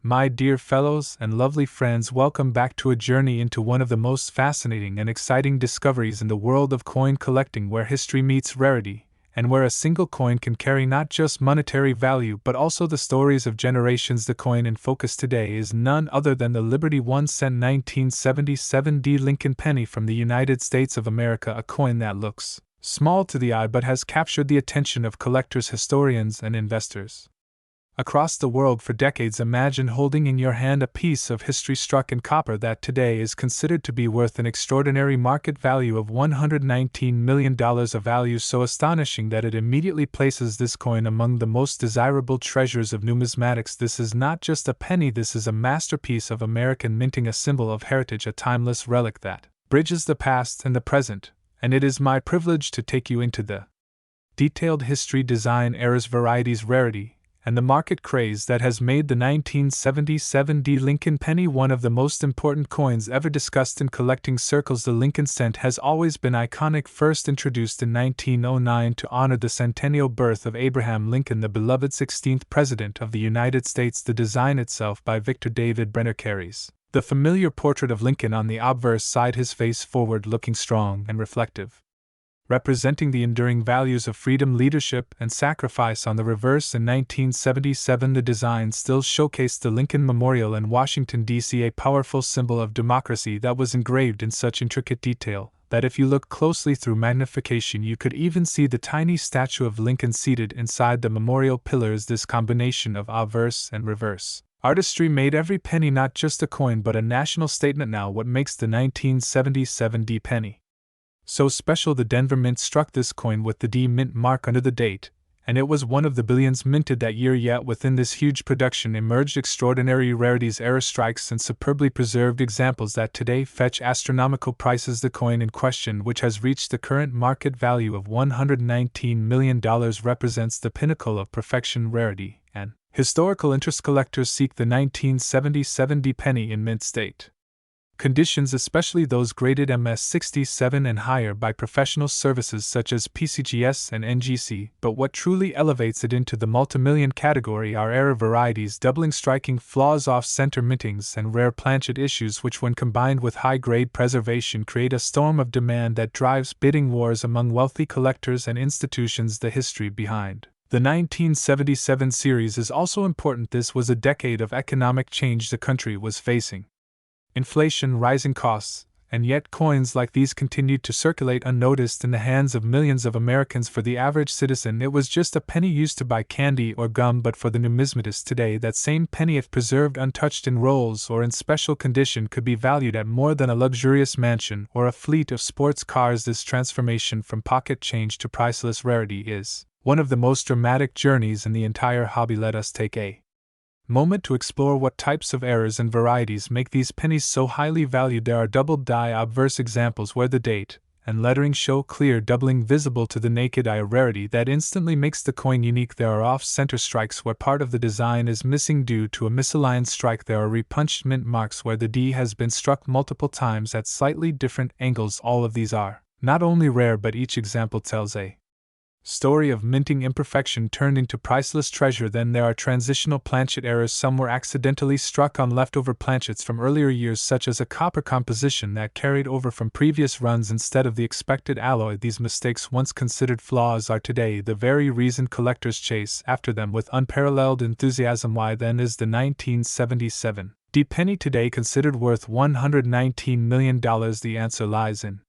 My dear fellows and lovely friends, welcome back to a journey into one of the most fascinating and exciting discoveries in the world of coin collecting, where history meets rarity, and where a single coin can carry not just monetary value but also the stories of generations. The coin in focus today is none other than the Liberty 1 cent 1977 D Lincoln penny from the United States of America, a coin that looks small to the eye but has captured the attention of collectors, historians, and investors across the world for decades. Imagine holding in your hand a piece of history struck in copper that today is considered to be worth an extraordinary market value of $119 million, a value so astonishing that it immediately places this coin among the most desirable treasures of numismatics. This is not just a penny, this is a masterpiece of American minting, a symbol of heritage, a timeless relic that bridges the past and the present, and it is my privilege to take you into the detailed history, design, eras, varieties, rarity, and the market craze that has made the 1977 D Lincoln penny one of the most important coins ever discussed in collecting circles. The Lincoln cent has always been iconic. First introduced in 1909 to honor the centennial birth of Abraham Lincoln, the beloved 16th President of the United States, the design itself by Victor David Brenner carries the familiar portrait of Lincoln on the obverse side, his face forward, looking strong and reflective, representing the enduring values of freedom, leadership, and sacrifice. On the reverse, in 1977, the design still showcased the Lincoln Memorial in Washington, D.C., a powerful symbol of democracy that was engraved in such intricate detail that if you look closely through magnification you could even see the tiny statue of Lincoln seated inside the memorial pillars. This combination of obverse and reverse artistry made every penny not just a coin but a national statement. Now, what makes the 1977 D penny so special? The Denver Mint struck this coin with the D Mint mark under the date, and it was one of the billions minted that year. Yet within this huge production emerged extraordinary rarities, error strikes, and superbly preserved examples that today fetch astronomical prices. The coin in question, which has reached the current market value of $119 million, represents the pinnacle of perfection, rarity, and historical interest. Collectors seek the 1977 D penny in mint state conditions, especially those graded MS67 and higher by professional services such as PCGS and NGC, but what truly elevates it into the multimillion category are error varieties, doubling, striking flaws, off-center mintings, and rare planchet issues, which when combined with high-grade preservation create a storm of demand that drives bidding wars among wealthy collectors and institutions. The history behind the 1977 series is also important. This was a decade of economic change the country was facing. Inflation, rising costs, and yet coins like these continued to circulate unnoticed in the hands of millions of Americans. For the average citizen, it was just a penny used to buy candy or gum, but for the numismatist today, that same penny, if preserved untouched in rolls or in special condition, could be valued at more than a luxurious mansion or a fleet of sports cars. This transformation from pocket change to priceless rarity is one of the most dramatic journeys in the entire hobby. Let us take a moment to explore what types of errors and varieties make these pennies so highly valued. There are doubled die obverse examples where the date and lettering show clear, doubling visible to the naked eye, a rarity that instantly makes the coin unique. There are off-center strikes where part of the design is missing due to a misaligned strike. There are repunched mint marks where the D has been struck multiple times at slightly different angles. All of these are not only rare, but each example tells a story of minting imperfection turned into priceless treasure. Then there are transitional planchet errors. Some were accidentally struck on leftover planchets from earlier years, such as a copper composition that carried over from previous runs instead of the expected alloy. These mistakes, once considered flaws, are today the very reason collectors chase after them with unparalleled enthusiasm. Why then is the 1977 D penny today considered worth $119 million? The answer lies in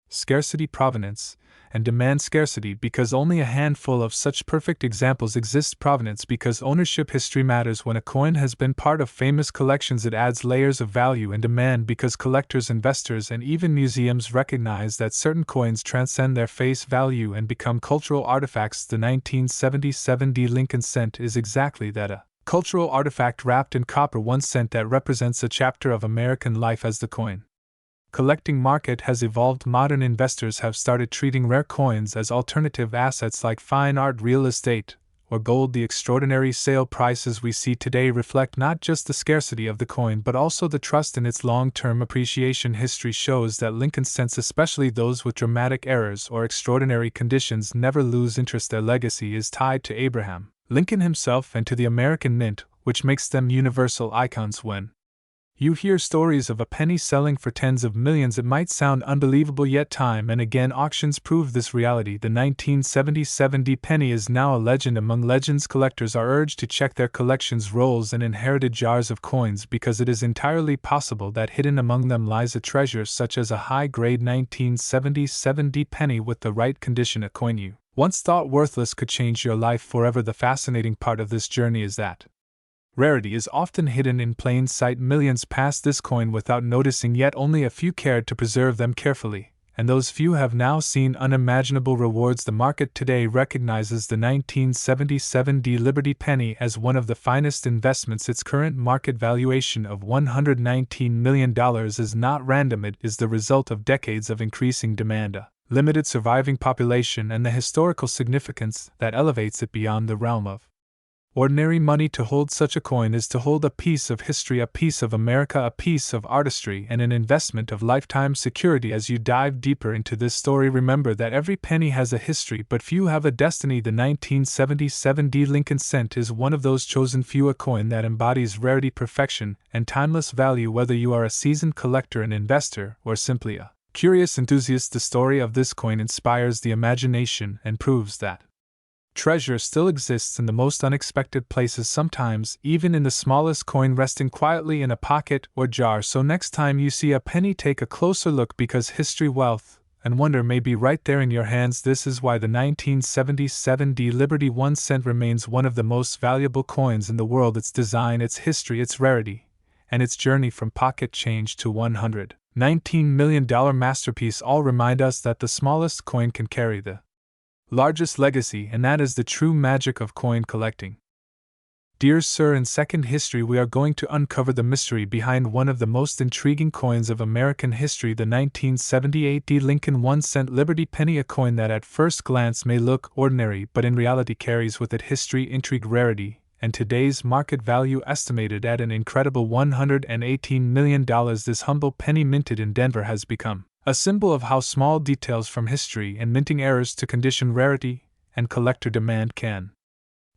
scarcity, provenance, and demand. Scarcity because only a handful of such perfect examples exist. Provenance because ownership history matters. When a coin has been part of famous collections, it adds layers of value. And demand because collectors, investors, and even museums recognize that certain coins transcend their face value and become cultural artifacts. The 1977 D Lincoln cent is exactly that, a cultural artifact wrapped in copper, 1 cent that represents a chapter of American life. As the coin collecting market has evolved, modern investors have started treating rare coins as alternative assets like fine art, real estate, or gold. The extraordinary sale prices we see today reflect not just the scarcity of the coin but also the trust in its long-term appreciation. History shows that Lincoln cents, especially those with dramatic errors or extraordinary conditions, never lose interest. Their legacy is tied to Abraham Lincoln himself and to the American Mint, which makes them universal icons. When you hear stories of a penny selling for tens of millions, it might sound unbelievable, yet time and again auctions prove this reality. The 1977 penny is now a legend among legends. Collectors are urged to check their collections rolls and inherited jars of coins because it is entirely possible that hidden among them lies a treasure such as a high-grade 1977 penny with the right condition. A coin you once thought worthless could change your life forever. The fascinating part of this journey is that rarity is often hidden in plain sight. Millions passed this coin without noticing, yet only a few cared to preserve them carefully, and those few have now seen unimaginable rewards. The market today recognizes the 1977 Liberty Penny as one of the finest investments. Its current market valuation of $119 million is not random. It is the result of decades of increasing demand, a limited surviving population, and the historical significance that elevates it beyond the realm of ordinary money. To hold such a coin is to hold a piece of history, a piece of America, a piece of artistry, and an investment of lifetime security. As you dive deeper into this story, remember that every penny has a history, but few have a destiny. The 1977 Lincoln cent is one of those chosen few, a coin that embodies rarity, perfection, and timeless value. Whether you are a seasoned collector, an investor, or simply a curious enthusiast, the story of this coin inspires the imagination and proves that treasure still exists in the most unexpected places, sometimes even in the smallest coin resting quietly in a pocket or jar. So next time you see a penny, take a closer look, because history, wealth, and wonder may be right there in your hands. This is why the 1977 Liberty 1 cent remains one of the most valuable coins in the world. Its design, its history, its rarity, and its journey from pocket change to $119 million masterpiece all remind us that the smallest coin can carry the largest legacy, and that is the true magic of coin collecting. Dear Sir, in Second History we are going to uncover the mystery behind one of the most intriguing coins of American history, the 1978 Lincoln 1 cent Liberty Penny, a coin that at first glance may look ordinary but in reality carries with it history, intrigue, rarity, and today's market value estimated at an incredible $118 million. This humble penny, minted in Denver, has become a symbol of how small details from history and minting errors to condition, rarity, and collector demand can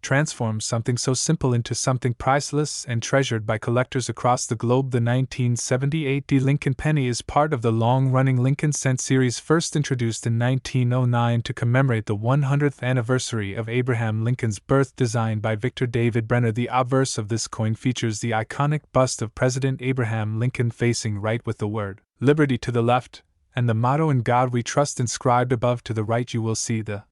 transform something so simple into something priceless and treasured by collectors across the globe. The 1978 Lincoln penny is part of the long-running Lincoln cent series, first introduced in 1909 to commemorate the 100th anniversary of Abraham Lincoln's birth. Designed by Victor David Brenner, the obverse of this coin features the iconic bust of President Abraham Lincoln facing right with the word "Liberty" to the left, and the motto "In God We Trust" inscribed above. To the right you will see the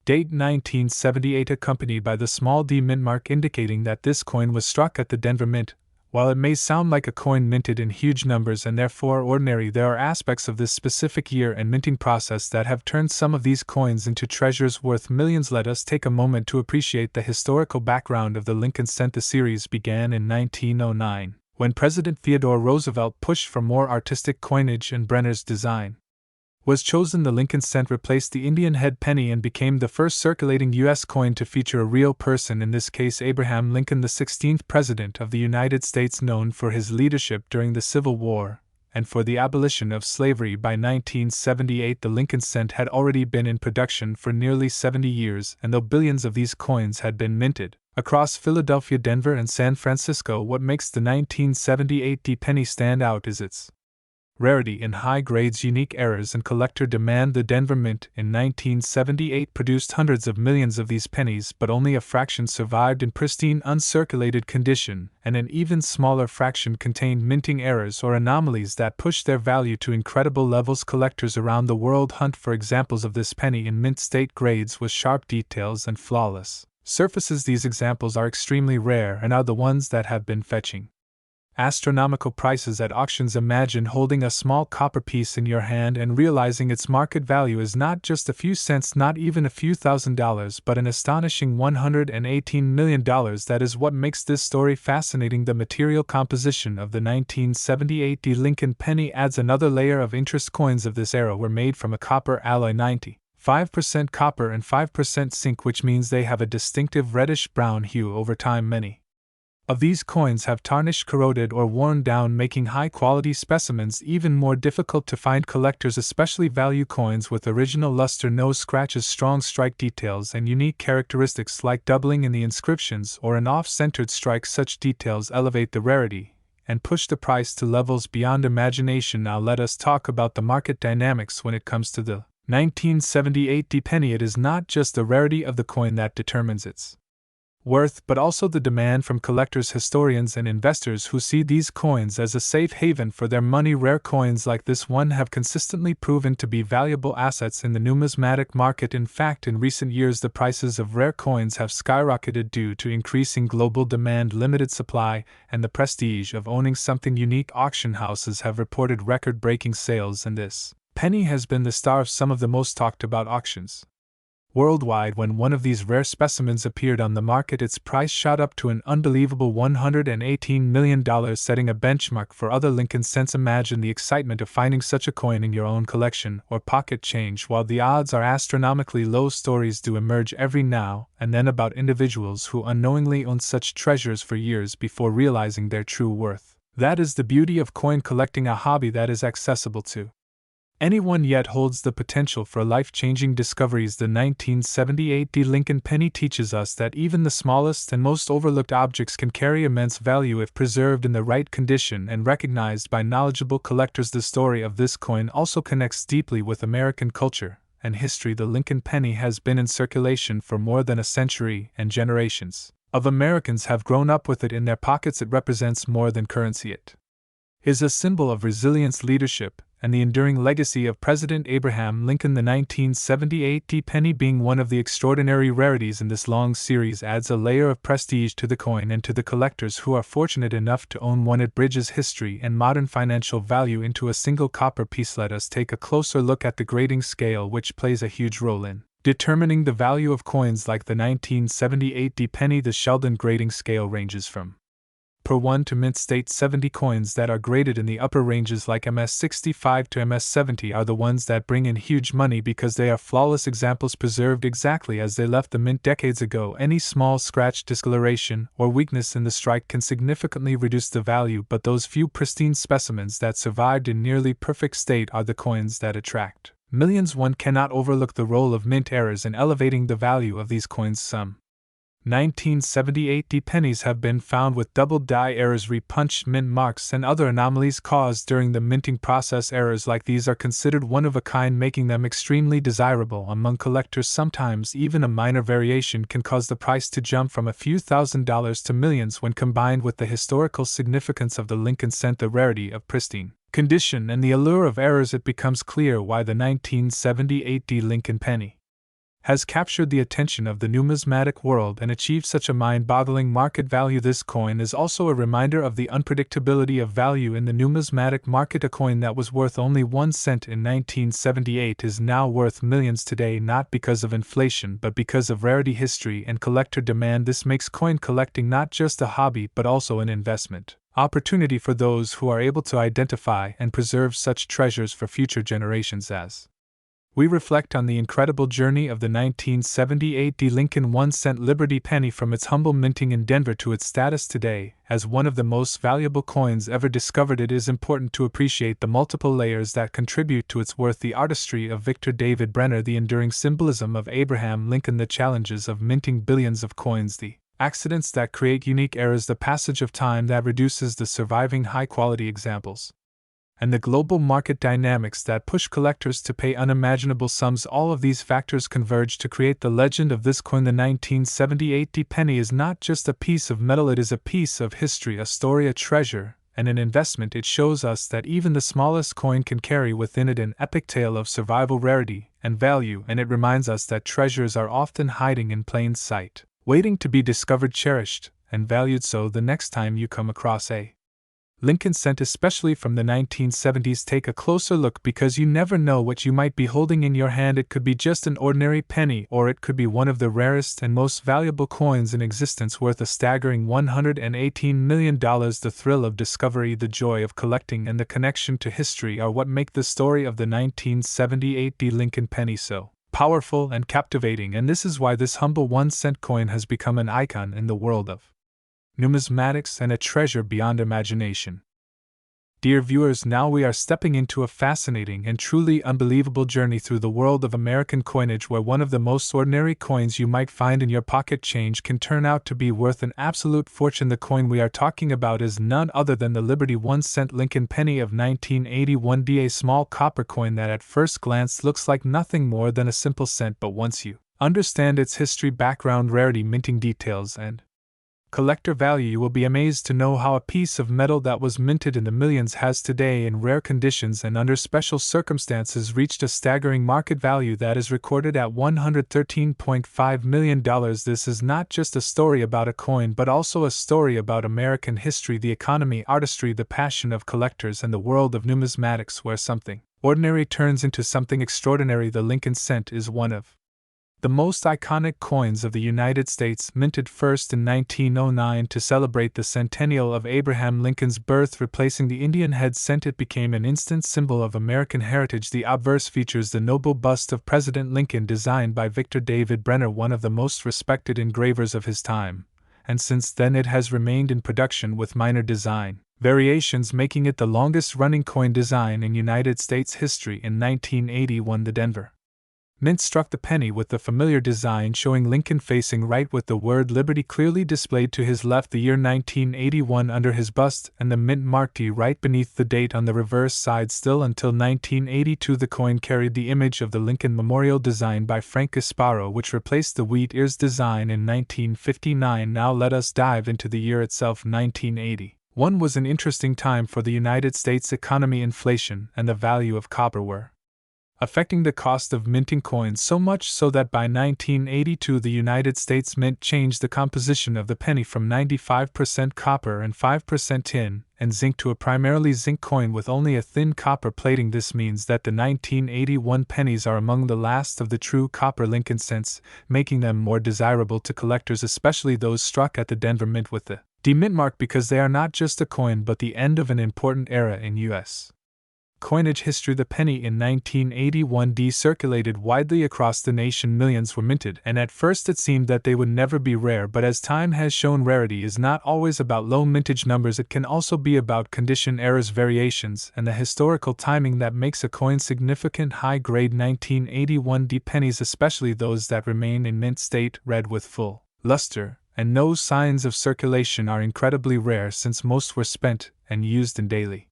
date 1978, accompanied by the small D mint mark indicating that this coin was struck at the Denver Mint. While it may sound like a coin minted in huge numbers and therefore ordinary, there are aspects of this specific year and minting process that have turned some of these coins into treasures worth millions. Let us take a moment to appreciate the historical background of the Lincoln cent. The series began in 1909, when President Theodore Roosevelt pushed for more artistic coinage, and Brenner's design was chosen. The Lincoln cent replaced the Indian head penny and became the first circulating U.S. coin to feature a real person, in this case Abraham Lincoln, the 16th President of the United States, known for his leadership during the Civil War and for the abolition of slavery. By 1978, the Lincoln cent had already been in production for nearly 70 years, and though billions of these coins had been minted across Philadelphia, Denver, and San Francisco, what makes the 1978 penny stand out is its rarity in high grades, unique errors, and collector demand. The Denver Mint in 1978 produced hundreds of millions of these pennies, but only a fraction survived in pristine, uncirculated condition, and an even smaller fraction contained minting errors or anomalies that pushed their value to incredible levels. Collectors around the world hunt for examples of this penny in mint state grades with sharp details and flawless surfaces. These examples are extremely rare and are the ones that have been fetching astronomical prices at auctions. Imagine holding a small copper piece in your hand and realizing its market value is not just a few cents, not even a few $1,000s, but an astonishing $118 million. That is what makes this story fascinating. The material composition of the 1978 Lincoln penny adds another layer of interest. Coins of this era were made from a copper alloy, 95% copper and 5% zinc, which means they have a distinctive reddish-brown hue over time. Many of these coins have tarnished, corroded, or worn down, making high-quality specimens even more difficult to find. Collectors especially value coins with original luster, no scratches, strong strike details, and unique characteristics like doubling in the inscriptions or an off-centered strike. Such details elevate the rarity and push the price to levels beyond imagination. Now let us talk about the market dynamics when it comes to the 1978 penny. It is not just the rarity of the coin that determines its worth, but also the demand from collectors, historians, and investors who see these coins as a safe haven for their money. Rare coins like this one have consistently proven to be valuable assets in the numismatic market. In fact, in recent years, the prices of rare coins have skyrocketed due to increasing global demand, limited supply, and the prestige of owning something unique. Auction houses have reported record-breaking sales, and this penny has been the star of some of the most talked about auctions worldwide. When one of these rare specimens appeared on the market, its price shot up to an unbelievable $118 million, setting a benchmark for other Lincoln cents. Imagine the excitement of finding such a coin in your own collection or pocket change. While the odds are astronomically low, stories do emerge every now and then about individuals who unknowingly owned such treasures for years before realizing their true worth. That is the beauty of coin collecting, a hobby that is accessible to anyone yet holds the potential for life-changing discoveries. The 1978 Lincoln penny teaches us that even the smallest and most overlooked objects can carry immense value if preserved in the right condition and recognized by knowledgeable collectors. The story of this coin also connects deeply with American culture and history. The Lincoln penny has been in circulation for more than a century, and generations of Americans have grown up with it in their pockets. It represents more than currency. It is a symbol of resilience, leadership, and the enduring legacy of President Abraham Lincoln. The 1978 penny, being one of the extraordinary rarities in this long series, adds a layer of prestige to the coin and to the collectors who are fortunate enough to own one. It bridges history and modern financial value into a single copper piece. Let us take a closer look at the grading scale, which plays a huge role in determining the value of coins like the 1978 penny. The Sheldon grading scale ranges from per 1 to mint state. 70 coins that are graded in the upper ranges like MS65 to MS70 are the ones that bring in huge money because they are flawless examples, preserved exactly as they left the mint decades ago. Any small scratch, discoloration, or weakness in the strike can significantly reduce the value, but those few pristine specimens that survived in nearly perfect state are the coins that attract millions. One cannot overlook the role of mint errors in elevating the value of these coins. Some 1978 pennies have been found with double die errors, repunched mint marks, and other anomalies caused during the minting process. Errors like these are considered one of a kind, making them extremely desirable among collectors. Sometimes even a minor variation can cause the price to jump from a few $1,000s to millions. When combined with the historical significance of the Lincoln cent, the rarity of pristine condition, and the allure of errors, it becomes clear why the 1978 Lincoln penny has captured the attention of the numismatic world and achieved such a mind-boggling market value. This coin is also a reminder of the unpredictability of value in the numismatic market. A coin that was worth only 1 cent in 1978 is now worth millions today, not because of inflation but because of rarity, history, and collector demand. This makes coin collecting not just a hobby but also an investment opportunity for those who are able to identify and preserve such treasures for future generations. As we reflect on the incredible journey of the 1978 Lincoln 1-cent Liberty penny from its humble minting in Denver to its status today as one of the most valuable coins ever discovered, it is important to appreciate the multiple layers that contribute to its worth: the artistry of Victor David Brenner, the enduring symbolism of Abraham Lincoln, the challenges of minting billions of coins, the accidents that create unique errors, the passage of time that reduces the surviving high-quality examples, and the global market dynamics that push collectors to pay unimaginable sums. All of these factors converge to create the legend of this coin. The 1978 penny is not just a piece of metal, it is a piece of history, a story, a treasure, and an investment. It shows us that even the smallest coin can carry within it an epic tale of survival, rarity, and value, and it reminds us that treasures are often hiding in plain sight, waiting to be discovered, cherished, and valued. So the next time you come across a Lincoln cent, especially from the 1970s, take a closer look, because you never know what you might be holding in your hand. It could be just an ordinary penny, or it could be one of the rarest and most valuable coins in existence, worth a staggering $118 million. The thrill of discovery, the joy of collecting, and the connection to history are what make the story of the 1978 Lincoln penny so powerful and captivating, and this is why this humble 1-cent coin has become an icon in the world of numismatics, and a treasure beyond imagination. Dear viewers, now we are stepping into a fascinating and truly unbelievable journey through the world of American coinage, where one of the most ordinary coins you might find in your pocket change can turn out to be worth an absolute fortune. The coin we are talking about is none other than the Liberty 1-cent Lincoln penny of 1981, a small copper coin that at first glance looks like nothing more than a simple cent, but once you understand its history, background, rarity, minting details, and collector value, you will be amazed to know how a piece of metal that was minted in the millions has today, in rare conditions and under special circumstances, reached a staggering market value that is recorded at $113.5 million. This is not just a story about a coin, but also a story about American history, the economy, artistry, the passion of collectors, and the world of numismatics, where something ordinary turns into something extraordinary. The Lincoln cent is one of the most iconic coins of the United States, minted first in 1909 to celebrate the centennial of Abraham Lincoln's birth, replacing the Indian head cent. It became an instant symbol of American heritage. The obverse features the noble bust of President Lincoln, designed by Victor David Brenner, one of the most respected engravers of his time, and since then it has remained in production with minor design variations, making it the longest-running coin design in United States history. In 1981, the Denver Mint struck the penny with the familiar design showing Lincoln facing right with the word Liberty clearly displayed to his left, the year 1981 under his bust, and the mint marked E right beneath the date on the reverse side. Still until 1982, the coin carried the image of the Lincoln Memorial design by Frank Gasparo, which replaced the wheat ears design in 1959. Now let us dive into the year itself. 1981 was an interesting time for the United States economy. Inflation and the value of copper were affecting the cost of minting coins, so much so that by 1982 the United States Mint changed the composition of the penny from 95% copper and 5% tin and zinc to a primarily zinc coin with only a thin copper plating. This means that the 1981 pennies are among the last of the true copper Lincoln cents, making them more desirable to collectors, especially those struck at the Denver Mint with the D Mint mark, because they are not just a coin but the end of an important era in U.S. coinage history. The penny in 1981 circulated widely across the nation. Millions were minted, and at first it seemed that they would never be rare, but as time has shown, rarity is not always about low mintage numbers. It can also be about condition, errors, variations, and the historical timing that makes a coin significant. High-grade 1981 pennies, especially those that remain in mint state, red with full luster and no signs of circulation, are incredibly rare, since most were spent and used in daily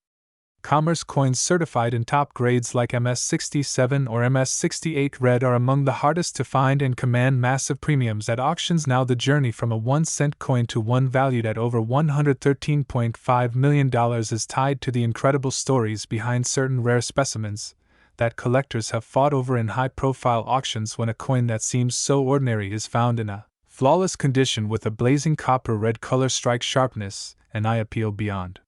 commerce. Coins certified in top grades like MS-67 or MS-68 red are among the hardest to find and command massive premiums at auctions. Now the journey from a 1-cent coin to one valued at over $113.5 million is tied to the incredible stories behind certain rare specimens that collectors have fought over in high-profile auctions. When a coin that seems so ordinary is found in a flawless condition with a blazing copper red color, strike sharpness, and eye appeal beyond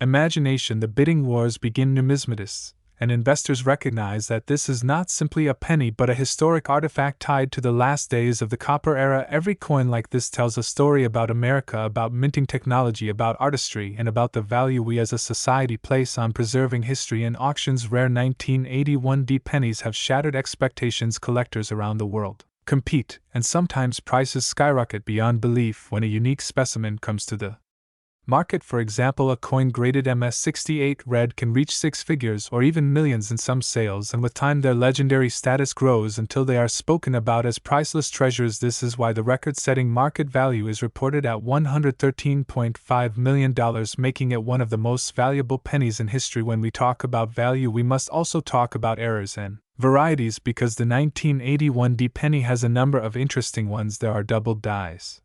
imagination, the bidding wars begin. Numismatists and investors recognize that this is not simply a penny but a historic artifact tied to the last days of the copper era. Every coin like this tells a story about America, about minting technology, about artistry, and about the value we as a society place on preserving history. In auctions, rare 1981 pennies have shattered expectations. Collectors around the world compete, and sometimes prices skyrocket beyond belief when a unique specimen comes to the market. For example, a coin graded MS-68 red can reach six figures or even millions in some sales, and with time their legendary status grows until they are spoken about as priceless treasures. This is why the record-setting market value is reported at $113.5 million, making it one of the most valuable pennies in history. When we talk about value, we must also talk about errors and varieties, because the 1981 penny has a number of interesting ones. There are doubled dies,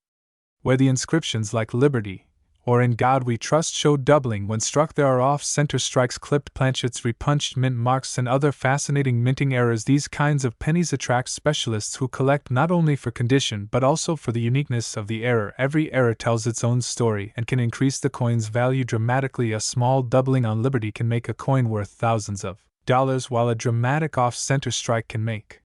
where the inscriptions like Liberty or In God We Trust show doubling when struck. There are off-center strikes, clipped planchets, repunched mint marks, and other fascinating minting errors. These kinds of pennies attract specialists who collect not only for condition but also for the uniqueness of the error. Every error tells its own story and can increase the coin's value dramatically. A small doubling on Liberty can make a coin worth thousands of dollars, while a dramatic off-center strike can make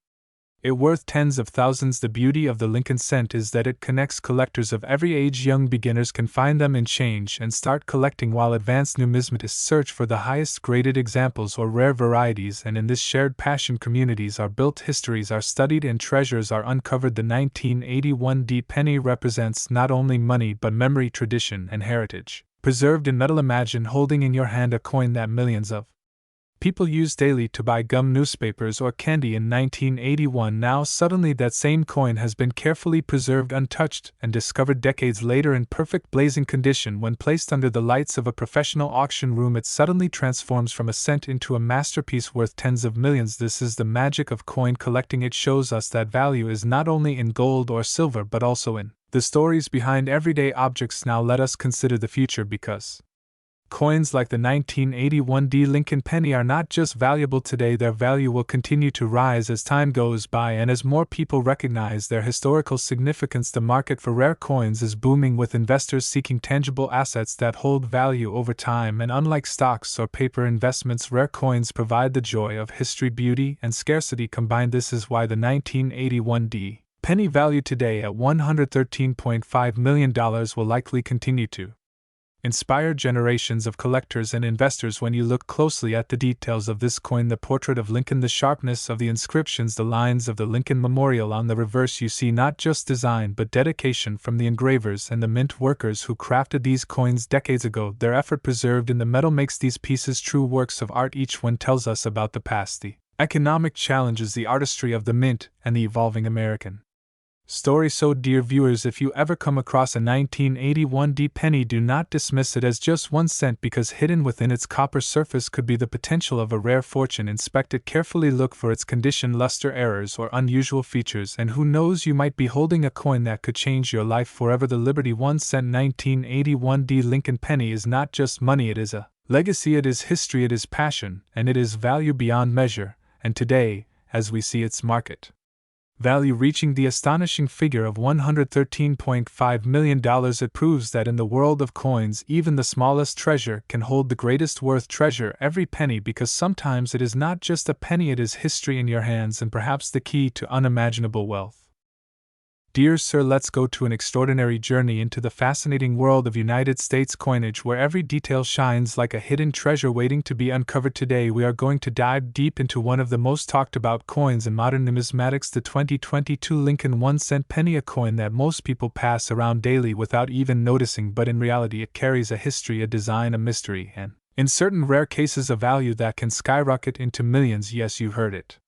It worth tens of thousands. The beauty of the Lincoln cent is that it connects collectors of every age. Young beginners can find them in change and start collecting, while advanced numismatists search for the highest graded examples or rare varieties, and in this shared passion communities are built, histories are studied, and treasures are uncovered. The 1981 D penny represents not only money but memory, tradition, and heritage, preserved in metal. Imagine holding in your hand a coin that millions of people use daily to buy gum, newspapers, or candy in 1981. Now suddenly that same coin has been carefully preserved, untouched, and discovered decades later in perfect blazing condition. When placed under the lights of a professional auction room, it suddenly transforms from a cent into a masterpiece worth tens of millions. This is the magic of coin collecting. It shows us that value is not only in gold or silver but also in the stories behind everyday objects. Now let us consider the future, because coins like the 1981 D Lincoln penny are not just valuable today, their value will continue to rise as time goes by and as more people recognize their historical significance. The market for rare coins is booming, with investors seeking tangible assets that hold value over time, and unlike stocks or paper investments, rare coins provide the joy of history, beauty, and scarcity combined. This is why the 1981 D penny, valued today at $113.5 million, will likely continue to inspire generations of collectors and investors. When you look closely at the details of this coin, the portrait of Lincoln, the sharpness of the inscriptions, the lines of the Lincoln Memorial on the reverse, you see not just design but dedication from the engravers and the mint workers who crafted these coins decades ago. Their effort preserved in the metal makes these pieces true works of art. Each one tells us about the past, the economic challenges, the artistry of the mint, and the evolving American story. So, dear viewers, if you ever come across a 1981 D penny, do not dismiss it as just 1 cent, because hidden within its copper surface could be the potential of a rare fortune. Inspect it carefully, look for its condition, luster, errors, or unusual features, and who knows, you might be holding a coin that could change your life forever. The Liberty 1 cent 1981 D Lincoln penny is not just money, it is a legacy, it is history, it is passion, and it is value beyond measure. And today, as we see its market value reaching the astonishing figure of $113.5 million, it proves that in the world of coins, even the smallest treasure can hold the greatest worth. Treasure every penny, because sometimes it is not just a penny, it is history in your hands and perhaps the key to unimaginable wealth. Dear sir, let's go to an extraordinary journey into the fascinating world of United States coinage, where every detail shines like a hidden treasure waiting to be uncovered. Today we are going to dive deep into one of the most talked about coins in modern numismatics, the 2022 Lincoln 1 cent penny, a coin that most people pass around daily without even noticing, but in reality it carries a history, a design, a mystery, and, in certain rare cases, a value that can skyrocket into millions. Yes, you heard it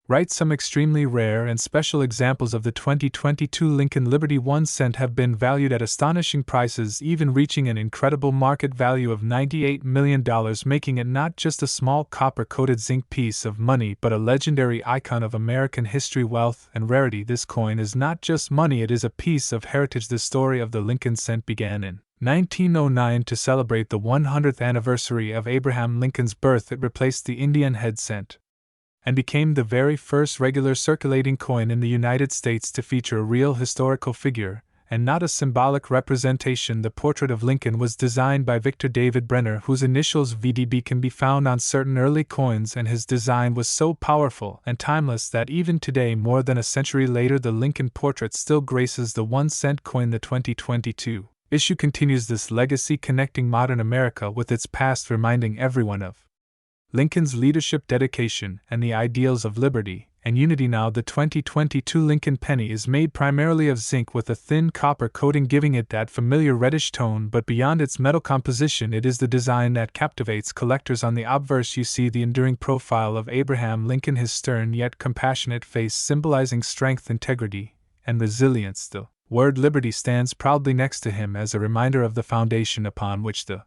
right. Some extremely rare and special examples of the 2022 Lincoln Liberty 1 cent have been valued at astonishing prices, even reaching an incredible market value of $98 million, making it not just a small copper-coated zinc piece of money but a legendary icon of American history, wealth, and rarity. This coin is not just money, it is a piece of heritage. The story of the Lincoln cent began in 1909 to celebrate the 100th anniversary of Abraham Lincoln's birth. It replaced the Indian head cent and became the very first regular circulating coin in the United States to feature a real historical figure, and not a symbolic representation. The portrait of Lincoln was designed by Victor David Brenner, whose initials VDB can be found on certain early coins, and his design was so powerful and timeless that even today, more than a century later, the Lincoln portrait still graces the 1 cent coin. The 2022 issue continues this legacy, connecting modern America with its past, reminding everyone of Lincoln's leadership, dedication, and the ideals of liberty and unity. Now, the 2022 Lincoln penny is made primarily of zinc with a thin copper coating, giving it that familiar reddish tone, but beyond its metal composition, it is the design that captivates collectors. On the obverse, you see the enduring profile of Abraham Lincoln, his stern yet compassionate face symbolizing strength, integrity, and resilience. The word liberty stands proudly next to him as a reminder of the foundation upon which the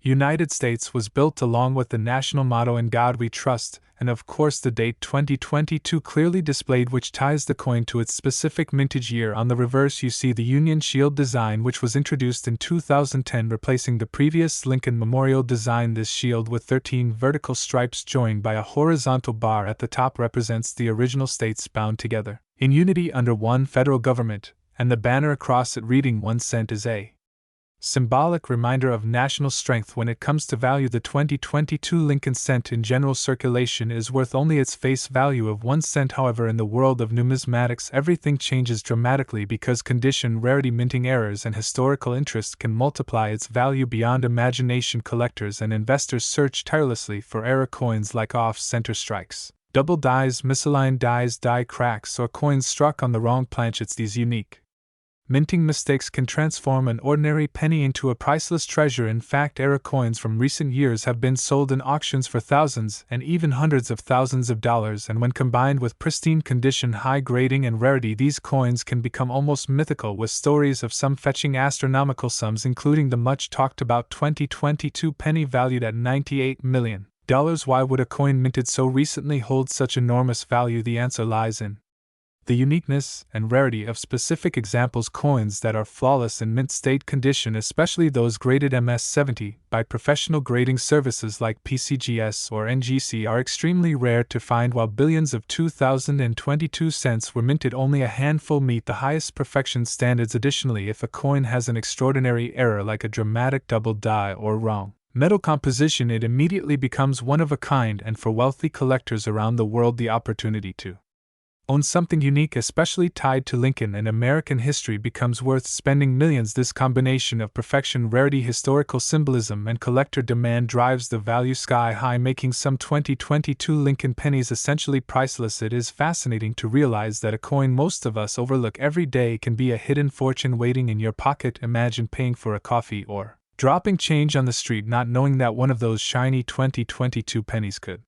United States was built, along with the national motto "In God We Trust," and of course the date 2022 clearly displayed, which ties the coin to its specific mintage year. On the reverse, you see the Union Shield design, which was introduced in 2010, replacing the previous Lincoln Memorial design. This shield, with 13 vertical stripes joined by a horizontal bar at the top, represents the original states bound together in unity under one federal government, and the banner across it reading 1 cent is a symbolic reminder of national strength when it comes to value. The 2022 Lincoln cent in general circulation is worth only its face value of 1 cent. However, in the world of numismatics, everything changes dramatically because condition, rarity, minting errors, and historical interest can multiply its value beyond imagination. Collectors and investors search tirelessly for error coins like off-center strikes, double dies, misaligned dies, die cracks, or coins struck on the wrong planchets. These unique minting mistakes can transform an ordinary penny into a priceless treasure. In fact, error coins from recent years have been sold in auctions for thousands and even hundreds of thousands of dollars, and when combined with pristine condition, high grading, and rarity, these coins can become almost mythical, with stories of some fetching astronomical sums, including the much talked about 2022 penny valued at $98 million. Why would a coin minted so recently hold such enormous value? The answer lies in the uniqueness and rarity of specific examples. Coins that are flawless in mint state condition, especially those graded MS-70 by professional grading services like PCGS or NGC, are extremely rare to find. While billions of 2022 cents were minted, only a handful meet the highest perfection standards. Additionally, if a coin has an extraordinary error like a dramatic double die or wrong metal composition, it immediately becomes one of a kind, and for wealthy collectors around the world, the opportunity to own something unique, especially tied to Lincoln and American history, becomes worth spending millions. This combination of perfection, rarity, historical symbolism, and collector demand drives the value sky high, making some 2022 Lincoln pennies essentially priceless. It is fascinating to realize that a coin most of us overlook every day can be a hidden fortune waiting in your pocket. Imagine paying for a coffee or dropping change on the street, not knowing that one of those shiny 2022 pennies could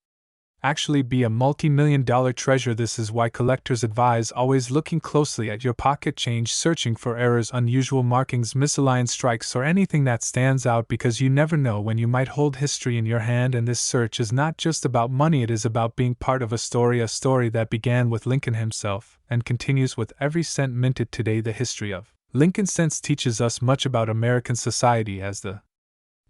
actually be a multi-million-dollar treasure. This is why collectors advise always looking closely at your pocket change, searching for errors, unusual markings, misaligned strikes, or anything that stands out, because you never know when you might hold history in your hand. And this search is not just about money, it is about being part of a story that began with Lincoln himself and continues with every cent minted today. The history of Lincoln cents teaches us much about American society, as the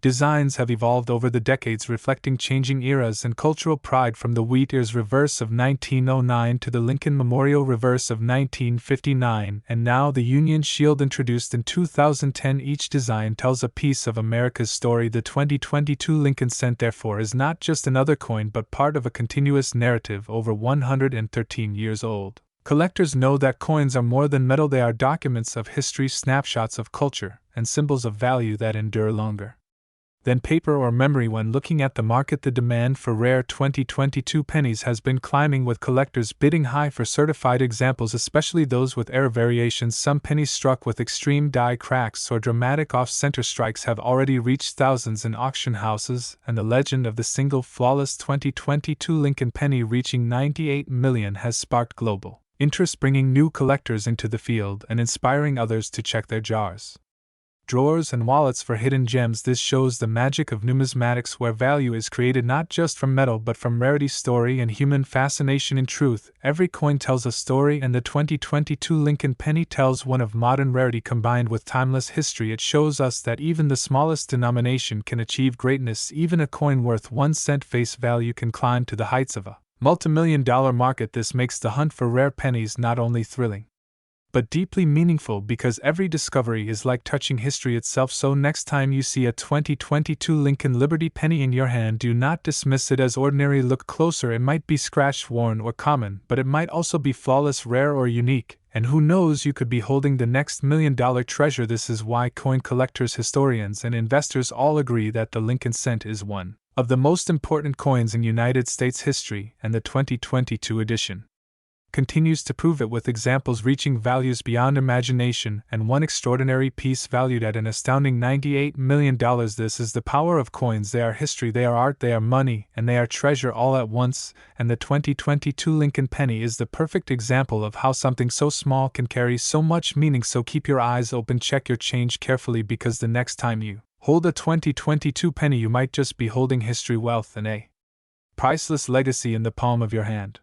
designs have evolved over the decades, reflecting changing eras and cultural pride, from the Wheat Ears reverse of 1909 to the Lincoln Memorial reverse of 1959, and now the Union Shield introduced in 2010. Each design tells a piece of America's story. The 2022 Lincoln cent, therefore, is not just another coin but part of a continuous narrative over 113 years old. Collectors know that coins are more than metal, they are documents of history, snapshots of culture, and symbols of value that endure longer than paper or memory. When looking at the market, the demand for rare 2022 pennies has been climbing, with collectors bidding high for certified examples, especially those with error variations. Some pennies struck with extreme die cracks or dramatic off-center strikes have already reached thousands in auction houses, and the legend of the single flawless 2022 Lincoln penny reaching $98 million has sparked global interest, bringing new collectors into the field and inspiring others to check their jars, drawers, and wallets for hidden gems. This shows the magic of numismatics, where value is created not just from metal but from rarity, story, and human fascination. In truth, every coin tells a story, and the 2022 Lincoln penny tells one of modern rarity combined with timeless history. It shows us that even the smallest denomination can achieve greatness. Even a coin worth 1 cent face value can climb to the heights of a multi-million-dollar market. This makes the hunt for rare pennies not only thrilling but deeply meaningful, because every discovery is like touching history itself. So next time you see a 2022 Lincoln Liberty penny in your hand, do not dismiss it as ordinary. Look closer. It might be scratched, worn, or common, but it might also be flawless, rare, or unique, and who knows, you could be holding the next $1 million treasure. This is why coin collectors, historians, and investors all agree that the Lincoln cent is one of the most important coins in United States history, and the 2022 edition continues to prove it, with examples reaching values beyond imagination, and one extraordinary piece valued at an astounding $98 million. This is the power of coins. They are history, they are art, they are money, and they are treasure all at once, and the 2022 Lincoln penny is the perfect example of how something so small can carry so much meaning. So keep your eyes open, check your change carefully, because the next time you hold a 2022 penny, you might just be holding history, wealth, and a priceless legacy in the palm of your hand.